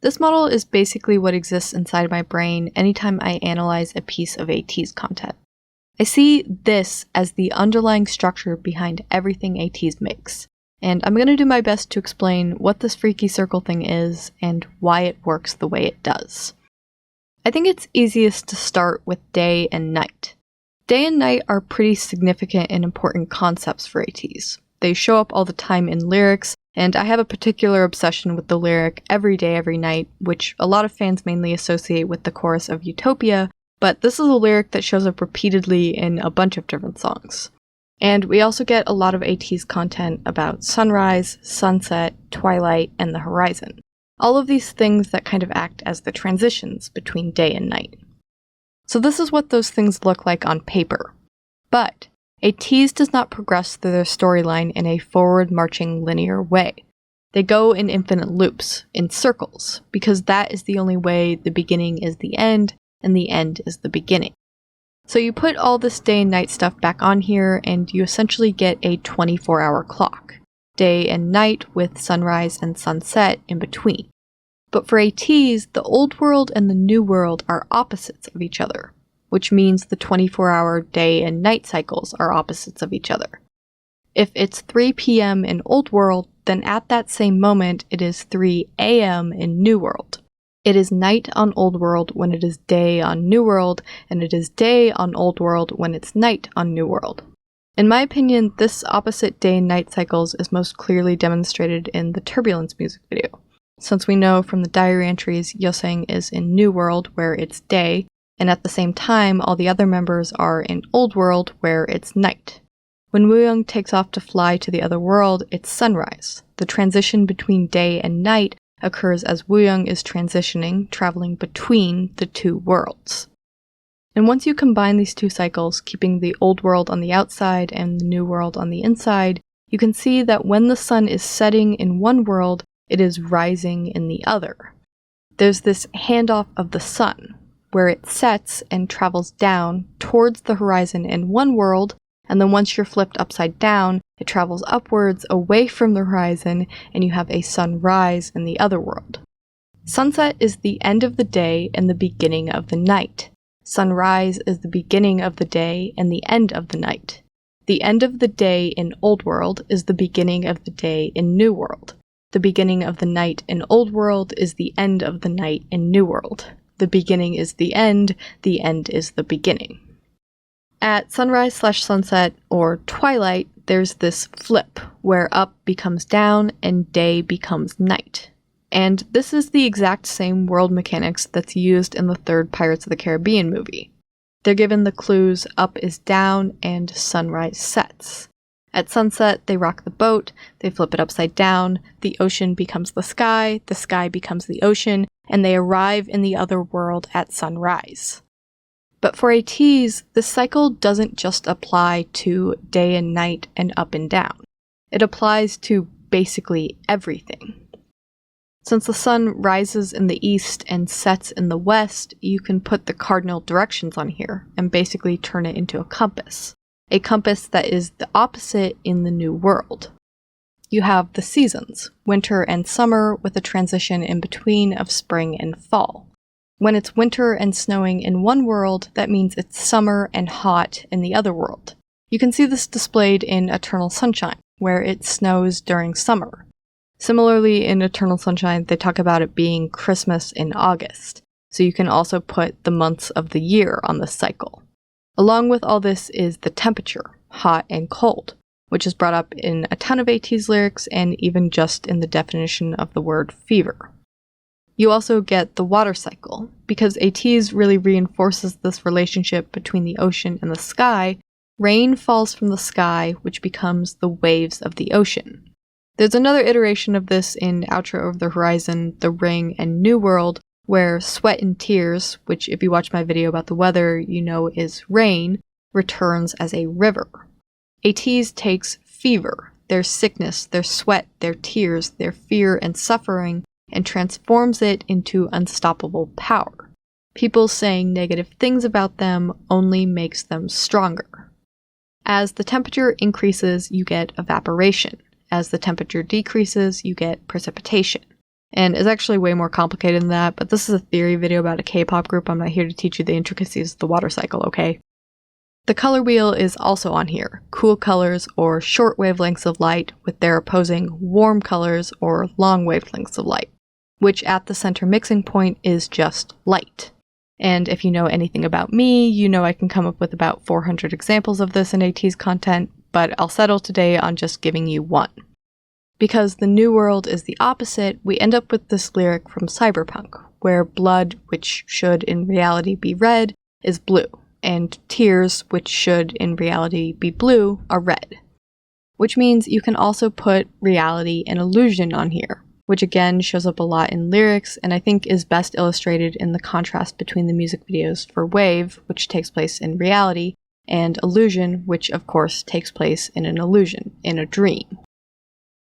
This model is basically what exists inside my brain anytime I analyze a piece of Ateez content. I see this as the underlying structure behind everything Ateez makes, and I'm going to do my best to explain what this freaky circle thing is and why it works the way it does. I think it's easiest to start with day and night. Day and night are pretty significant and important concepts for Ateez. They show up all the time in lyrics, and I have a particular obsession with the lyric "every day, every night," which a lot of fans mainly associate with the chorus of Utopia, but this is a lyric that shows up repeatedly in a bunch of different songs. And we also get a lot of Ateez content about sunrise, sunset, twilight, and the horizon. All of these things that kind of act as the transitions between day and night. So this is what those things look like on paper. But Ateez does not progress through their storyline in a forward-marching linear way. They go in infinite loops, in circles, because that is the only way the beginning is the end, and the end is the beginning. So you put all this day and night stuff back on here, and you essentially get a 24-hour clock. Day and night with sunrise and sunset in between. But for Ateez, the old world and the new world are opposites of each other, which means the 24-hour day and night cycles are opposites of each other. If it's 3 p.m. in Old World, then at that same moment it is 3 a.m. in New World. It is night on Old World when it is day on New World, and it is day on Old World when it's night on New World. In my opinion, this opposite day and night cycles is most clearly demonstrated in the Turbulence music video. Since we know from the diary entries Yoseng is in New World where it's day, and at the same time all the other members are in Old World where it's night. When Wooyoung takes off to fly to the other world, it's sunrise. The transition between day and night occurs as Wooyoung is transitioning, traveling between the two worlds. And once you combine these two cycles, keeping the old world on the outside and the new world on the inside, you can see that when the sun is setting in one world, it is rising in the other. There's this handoff of the sun, where it sets and travels down towards the horizon in one world, and then once you're flipped upside down, it travels upwards away from the horizon, and you have a sunrise in the other world. Sunset is the end of the day and the beginning of the night. Sunrise is the beginning of the day and the end of the night. The end of the day in Old World is the beginning of the day in New World. The beginning of the night in Old World is the end of the night in New World. The beginning is the end is the beginning. At sunrise/sunset, or twilight, there's this flip, where up becomes down and day becomes night. And this is the exact same world mechanics that's used in the third Pirates of the Caribbean movie. They're given the clues up is down and sunrise sets. At sunset, they rock the boat, they flip it upside down, the ocean becomes the sky becomes the ocean, and they arrive in the other world at sunrise. But for Ateez, this cycle doesn't just apply to day and night and up and down. It applies to basically everything. Since the sun rises in the east and sets in the west, you can put the cardinal directions on here and basically turn it into a compass that is the opposite in the new world. You have the seasons, winter and summer, with a transition in between of spring and fall. When it's winter and snowing in one world, that means it's summer and hot in the other world. You can see this displayed in Eternal Sunshine, where it snows during summer. Similarly, in Eternal Sunshine, they talk about it being Christmas in August, so you can also put the months of the year on this cycle. Along with all this is the temperature, hot and cold, which is brought up in a ton of Ateez lyrics and even just in the definition of the word fever. You also get the water cycle, because Ateez really reinforces this relationship between the ocean and the sky. Rain falls from the sky, which becomes the waves of the ocean. There's another iteration of this in Outro Over the Horizon, The Ring, and New World, where sweat and tears, which if you watch my video about the weather you know is rain, returns as a river. Ateez takes fever, their sickness, their sweat, their tears, their fear and suffering, and transforms it into unstoppable power. People saying negative things about them only makes them stronger. As the temperature increases, you get evaporation. As the temperature decreases, you get precipitation. and it's actually way more complicated than that, but this is a theory video about a K-pop group. I'm not here to teach you the intricacies of the water cycle, okay? The color wheel is also on here, cool colors or short wavelengths of light with their opposing warm colors or long wavelengths of light, which at the center mixing point is just light. And if you know anything about me, you know I can come up with about 400 examples of this in Ateez content, but I'll settle today on just giving you one. Because the New World is the opposite, we end up with this lyric from Cyberpunk, where blood, which should in reality be red, is blue, and tears, which should in reality be blue, are red. Which means you can also put reality and illusion on here, which again shows up a lot in lyrics and I think is best illustrated in the contrast between the music videos for Wave, which takes place in reality, and Illusion, which of course takes place in an illusion, in a dream.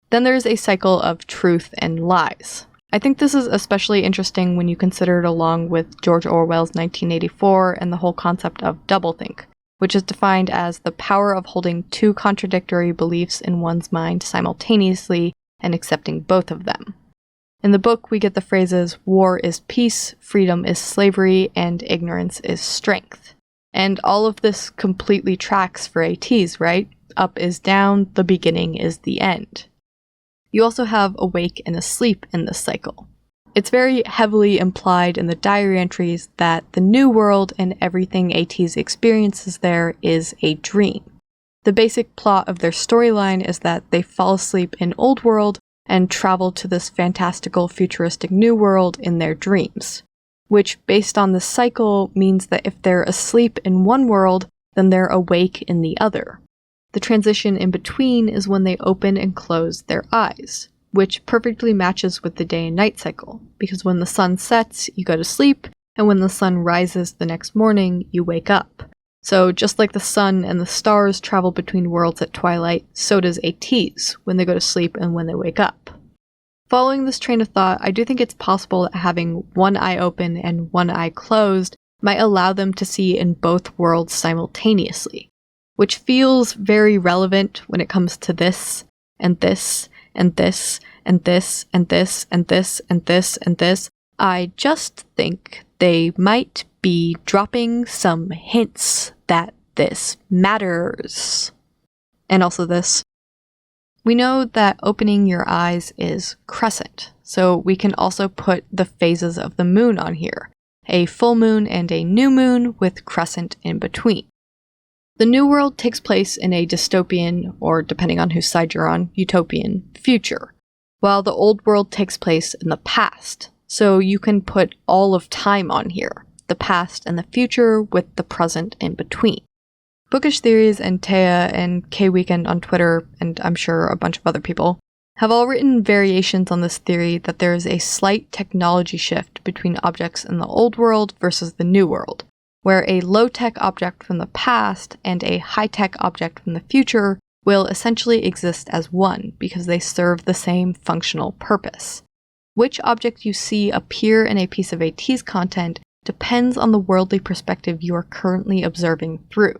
Then there's a cycle of truth and lies. I think this is especially interesting when you consider it along with George Orwell's 1984 and the whole concept of doublethink, which is defined as the power of holding two contradictory beliefs in one's mind simultaneously and accepting both of them. In the book, we get the phrases, war is peace, freedom is slavery, and ignorance is strength. And all of this completely tracks for Ateez, right? Up is down, the beginning is the end. You also have awake and asleep in this cycle. It's very heavily implied in the diary entries that the New World and everything Ateez experiences there is a dream. The basic plot of their storyline is that they fall asleep in Old World and travel to this fantastical futuristic New World in their dreams, which based on this cycle means that if they're asleep in one world, then they're awake in the other. The transition in between is when they open and close their eyes, which perfectly matches with the day and night cycle, because when the sun sets, you go to sleep, and when the sun rises the next morning, you wake up. So just like the sun and the stars travel between worlds at twilight, so does Ateez when they go to sleep and when they wake up. Following this train of thought, I do think it's possible that having one eye open and one eye closed might allow them to see in both worlds simultaneously, which feels very relevant when it comes to this, and this, and this, and this, and this, and this, and this, and this. I just think they might be dropping some hints that this matters. And also this. We know that opening your eyes is crescent, so we can also put the phases of the moon on here, a full moon and a new moon with crescent in between. The New World takes place in a dystopian, or depending on whose side you're on, utopian future, while the Old World takes place in the past, so you can put all of time on here, the past and the future with the present in between. Bookish Theories and Taya and K-Weekend on Twitter, and I'm sure a bunch of other people, have all written variations on this theory that there is a slight technology shift between objects in the Old World versus the New World, where a low-tech object from the past and a high-tech object from the future will essentially exist as one because they serve the same functional purpose. Which object you see appear in a piece of Ateez content depends on the worldly perspective you are currently observing through.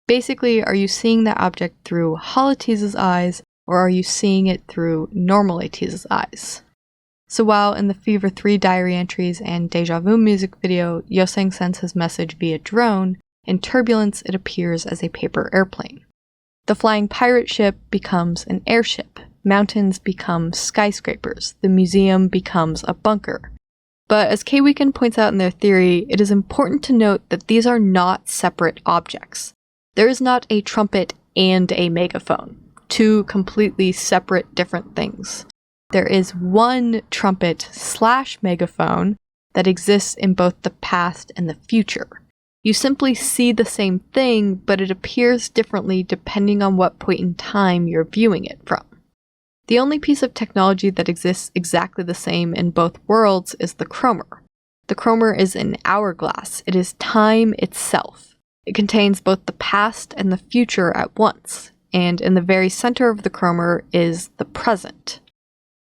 Basically, are you seeing that object through Ateez's eyes, or are you seeing it through normal Ateez's eyes? So while in the Fever 3 diary entries and Deja Vu music video, Yosang sends his message via drone, in Turbulence it appears as a paper airplane. The flying pirate ship becomes an airship, mountains become skyscrapers, the museum becomes a bunker. But as K-Weekend points out in their theory, it is important to note that these are not separate objects. There is not a trumpet and a megaphone, two completely separate different things. There is one trumpet/megaphone that exists in both the past and the future. You simply see the same thing, but it appears differently depending on what point in time you're viewing it from. The only piece of technology that exists exactly the same in both worlds is the chromer. The chromer is an hourglass. It is time itself. It contains both the past and the future at once, and in the very center of the chromer is the present.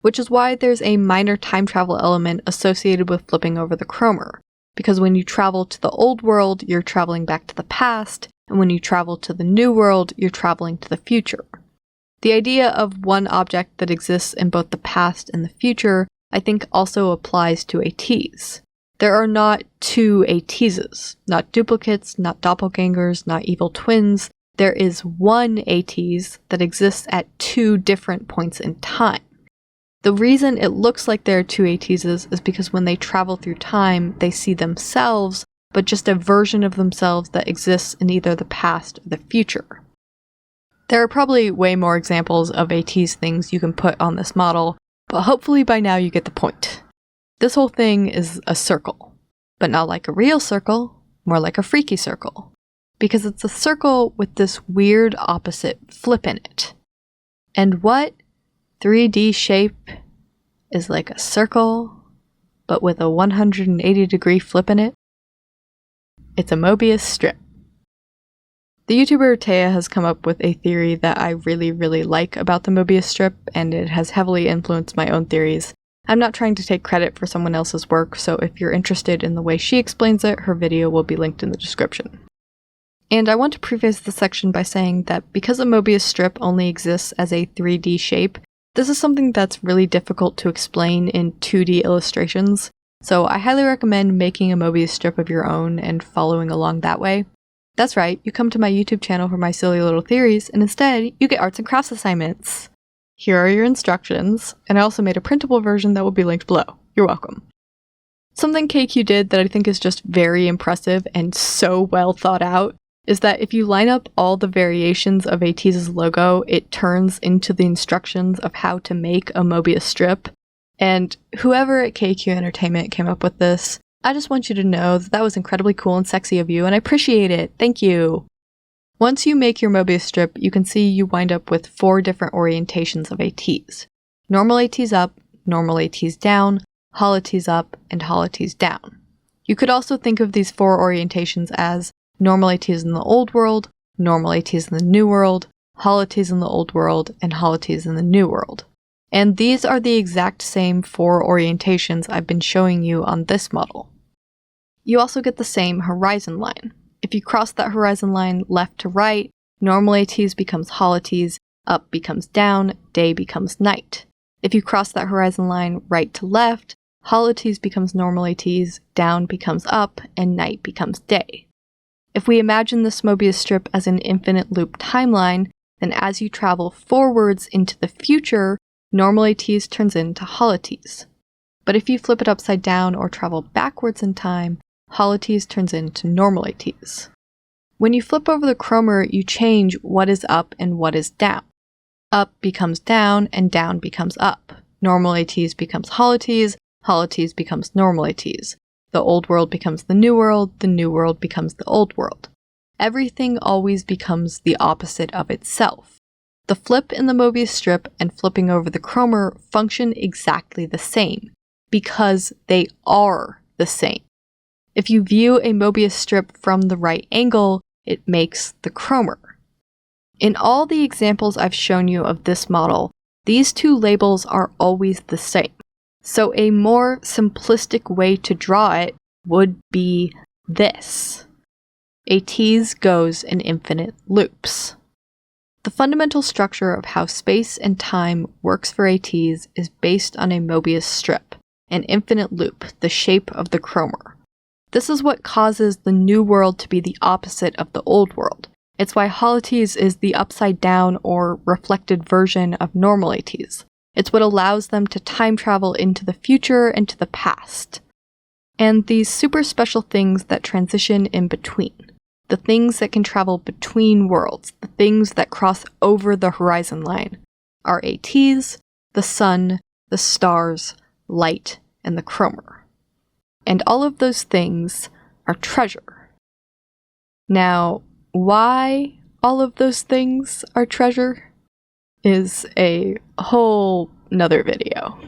Which is why there's a minor time travel element associated with flipping over the chromer, because when you travel to the old world, you're traveling back to the past, and when you travel to the new world, you're traveling to the future. The idea of one object that exists in both the past and the future I think also applies to Ateez. There are not two Ateezes, not duplicates, not doppelgangers, not evil twins. There is one Ateez that exists at two different points in time. The reason it looks like there are two Ateezes is because when they travel through time, they see themselves, but just a version of themselves that exists in either the past or the future. There are probably way more examples of Ateez things you can put on this model, but hopefully by now you get the point. This whole thing is a circle, but not like a real circle, more like a freaky circle, because it's a circle with this weird opposite flip in it. And what 3D shape is like a circle, but with a 180-degree flip in it? It's a mobius strip. The YouTuber Taya has come up with a theory that I really like about the mobius strip, and it has heavily influenced my own theories. I'm not trying to take credit for someone else's work, so if you're interested in the way she explains it, her video will be linked in the description. And I want to preface this section by saying that because a mobius strip only exists as a 3D shape, this is something that's really difficult to explain in 2D illustrations, so I highly recommend making a mobius strip of your own and following along that way. That's right, you come to my YouTube channel for my silly little theories, and instead, you get arts and crafts assignments. Here are your instructions, and I also made a printable version that will be linked below. You're welcome. Something KQ did that I think is just very impressive and so well thought out is that if you line up all the variations of Ateez's logo, it turns into the instructions of how to make a mobius strip. And whoever at KQ Entertainment came up with this, I just want you to know that that was incredibly cool and sexy of you, and I appreciate it. Thank you. Once you make your mobius strip, you can see you wind up with 4 different orientations of Ateez. Normal Ateez up, normal Ateez down, hol Ateez up, and hol Ateez down. You could also think of these 4 orientations as normal Ateez in the old world, normal Ateez in the new world, hol Ateez in the old world, and hol Ateez in the new world. And these are the exact same 4 orientations I've been showing you on this model. You also get the same horizon line. If you cross that horizon line left to right, normal Ateez becomes hol Ateez, up becomes down, day becomes night. If you cross that horizon line right to left, hol Ateez becomes normal Ateez, down becomes up, and night becomes day. If we imagine this mobius strip as an infinite loop timeline, then as you travel forwards into the future, normal Ateez turns into hol Ateez. But if you flip it upside down or travel backwards in time, hol Ateez turns into normal Ateez. When you flip over the chromer, you change what is up and what is down. Up becomes down, and down becomes up. Normal Ateez becomes hol Ateez becomes normal Ateez. The old world becomes the new world becomes the old world. Everything always becomes the opposite of itself. The flip in the mobius strip and flipping over the chromer function exactly the same, because they are the same. If you view a mobius strip from the right angle, it makes the chromer. In all the examples I've shown you of this model, these 2 labels are always the same. So a more simplistic way to draw it would be this. Ateez goes in infinite loops. The fundamental structure of how space and time works for Ateez is based on a mobius strip, an infinite loop, the shape of the chromer. This is what causes the new world to be the opposite of the old world. It's why hol Ateez is the upside down or reflected version of normal Ateez. It's what allows them to time travel into the future and to the past. And these super special things that transition in between. The things that can travel between worlds, the things that cross over the horizon line, are Ateez, the sun, the stars, light, and the chromer. And all of those things are treasure. Now, why all of those things are treasure is a whole nother video.